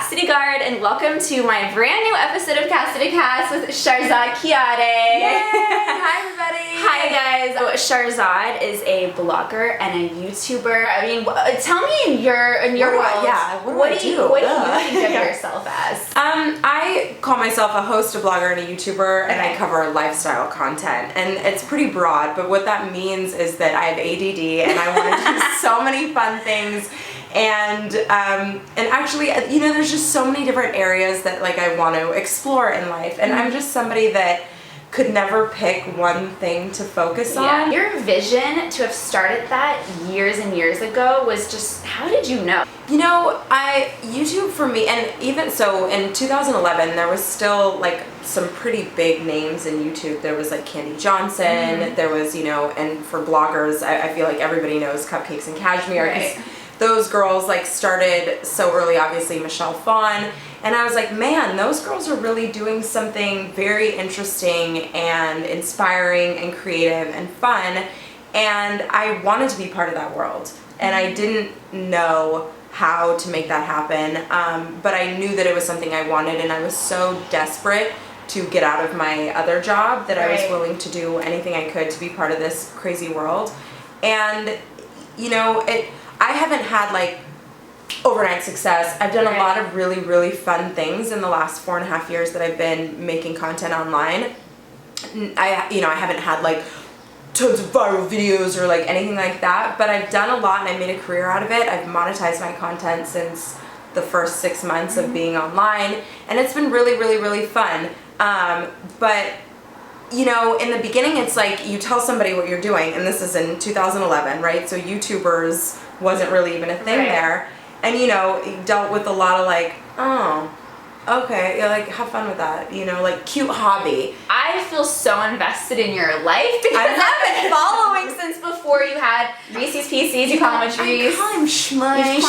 Cassidy Gard, and welcome to my brand new episode of Cassidy Cast with Sharzad Kiadeh. Yay! Hi everybody! Hi guys! So, Sharzad is a blogger and a YouTuber. I mean, tell me in your world, what do you think of yourself as? I call myself a host, a blogger, and a YouTuber, and I cover lifestyle content. And it's pretty broad, but what that means is that I have ADD and I want to do so many fun things. And actually, you know, there's just so many different areas that like I want to explore in life, and I'm just somebody that could never pick one thing to focus on. Your vision to have started that years and years ago was just, how did you know? You know, YouTube for me, and even so in 2011 there was still like some pretty big names in YouTube. There was like Candy Johnson, there was, you know, and for bloggers, I feel like everybody knows Cupcakes and Cashmere. Right. Those girls like started so early, obviously Michelle Phan, and I was like, man, those girls are really doing something very interesting and inspiring and creative and fun, and I wanted to be part of that world, and I didn't know how to make that happen, but I knew that it was something I wanted, and I was so desperate to get out of my other job that I was willing to do anything I could to be part of this crazy world. And you know, I haven't had like overnight success. I've done a lot of really, really fun things in the last 4.5 years that I've been making content online. I haven't had like tons of viral videos or like anything like that, but I've done a lot and I made a career out of it. I've monetized my content since the first 6 months of being online, and it's been really, really, really fun. But you know, in the beginning, it's like you tell somebody what you're doing, and this is in 2011, right? So YouTubers wasn't really even a thing there, and you know, dealt with a lot of like, oh, okay, yeah, like have fun with that, you know, like cute hobby. I feel so invested in your life because I've been following since before you had Reese's Pieces. You call him a Reese. I call him Schmush.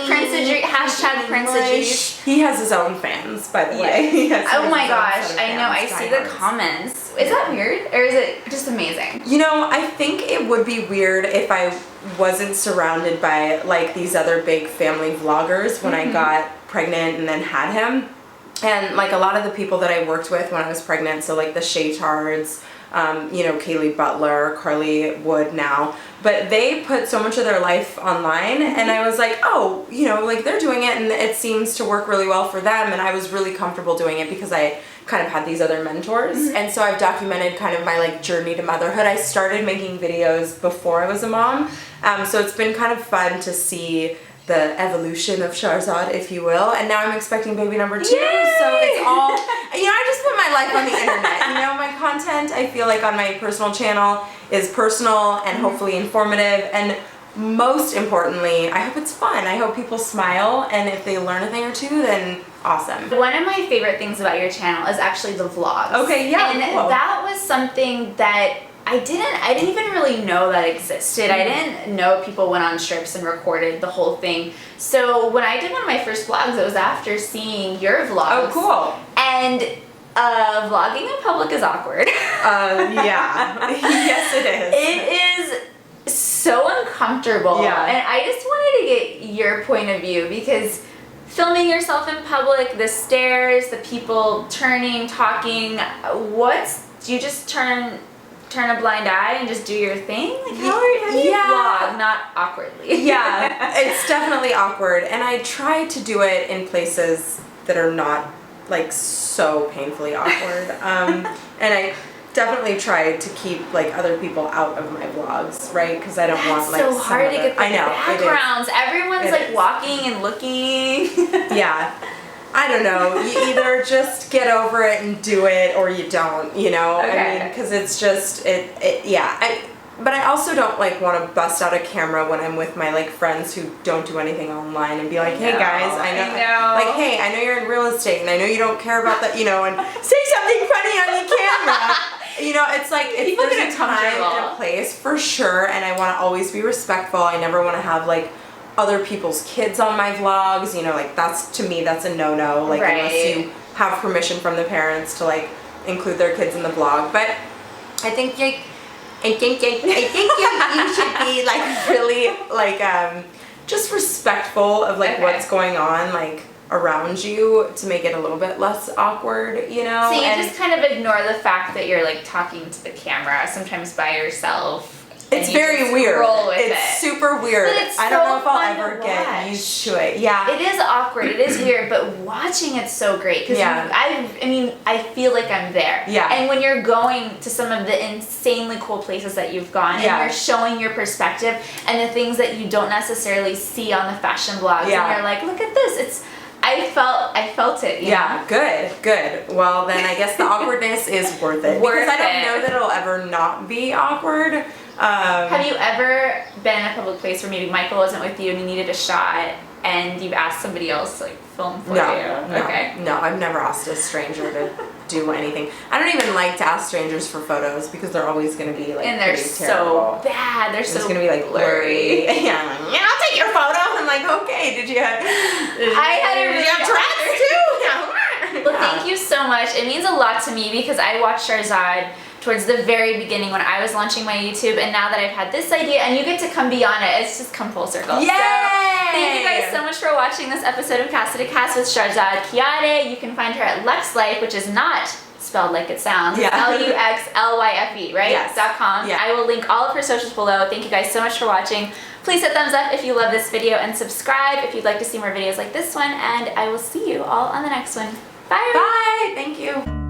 Prince Idris, hashtag Prince Idris. He has his own fans, by the way. He has Oh my his own gosh, set of I know, I fans, see the diehards. comments. Is that weird, or is it just amazing? You know, I think it would be weird if I wasn't surrounded by like these other big family vloggers when I got pregnant and then had him. And like a lot of the people that I worked with when I was pregnant, so like the Shaytards, you know, Kaylee Butler, Carly Wood now, but they put so much of their life online, and I was like, oh, you know, like they're doing it and it seems to work really well for them, and I was really comfortable doing it because I kind of had these other mentors. And so I've documented kind of my like journey to motherhood. I started making videos before I was a mom, so it's been kind of fun to see the evolution of Sharzad, if you will, and now I'm expecting baby number 2. Yay! So it's all, you know, I just put my life on the internet. You know, my content, I feel like on my personal channel is personal and hopefully informative, and most importantly, I hope it's fun. I hope people smile, and if they learn a thing or two, then awesome. One of my favorite things about your channel is actually the vlogs. Okay, yeah. And cool. that was something that I didn't even really know that existed. I didn't know people went on trips and recorded the whole thing. So when I did one of my first vlogs, it was after seeing your vlogs. Oh, cool. And vlogging in public is awkward. Yeah. Yes, it is. It is so uncomfortable. Yeah. And I just wanted to get your point of view, because filming yourself in public, the stares, the people turning, talking, do you just turn a blind eye and just do your thing? Like how do you vlog not awkwardly? Yeah, it's definitely awkward, and I try to do it in places that are not like so painfully awkward, and I definitely try to keep like other people out of my vlogs, right? Because I don't want like so hard to get the backgrounds. Everyone's like walking and looking. Yeah. I don't know, you either just get over it and do it, or you don't, you know? I mean, because it's just, but I also don't like want to bust out a camera when I'm with my like friends who don't do anything online and be like, hey guys, I know. Like, hey, I know you're in real estate and I know you don't care about that, you know, and say something funny on your camera. You know, it's like, there's a time and a place for sure, and I want to always be respectful. I never want to have like other people's kids on my vlogs, you know, like to me that's a no-no, like unless you have permission from the parents to like include their kids in the vlog. But I think you should be like really like just respectful of like Okay. what's going on like around you to make it a little bit less awkward, you know? So you And just kind of ignore the fact that you're like talking to the camera sometimes by yourself. it's and you very just weird. Roll with It's it. super weird. But it's I don't so know if I'll fun to ever get watch. used to it. Yeah. It is awkward. It is weird, but watching it's so great because Yeah. I mean, I feel like I'm there. Yeah. And when you're going to some of the insanely cool places that you've gone, Yeah. and you're showing your perspective and the things that you don't necessarily see on the fashion blogs, Yeah. and you're like, look at this. I felt it. You Yeah, know? good. Well, then I guess the awkwardness is worth it. Worth because I don't it. know that it'll ever not be awkward. Have you ever been in a public place where maybe Michael wasn't with you and you needed a shot and you've asked somebody else to like film for No, you? no, Okay. no, I've never asked a stranger to do anything. I don't even like to ask strangers for photos because they're always going to be like And they're pretty so terrible. bad. They're It's so going to be like blurry. Yeah, I'm like, yeah, I'll take your photo. I'm like, okay, did you have Tourette's too? Yeah. Well, thank you so much. It means a lot to me because I watched Sharzad towards the very beginning when I was launching my YouTube, and now that I've had this idea and you get to come beyond it, it's just come full circle. Yay! So, thank you guys so much for watching this episode of Cassidy Cast with Sharzad Kiadeh. You can find her at Lux Lyfe, which is not spelled like it sounds. Yeah. LuxLyfe, right? Yes. .com. Yeah. I will link all of her socials below. Thank you guys so much for watching. Please hit thumbs up if you love this video and subscribe if you'd like to see more videos like this one, and I will see you all on the next one. Bye! Bye. Thank you.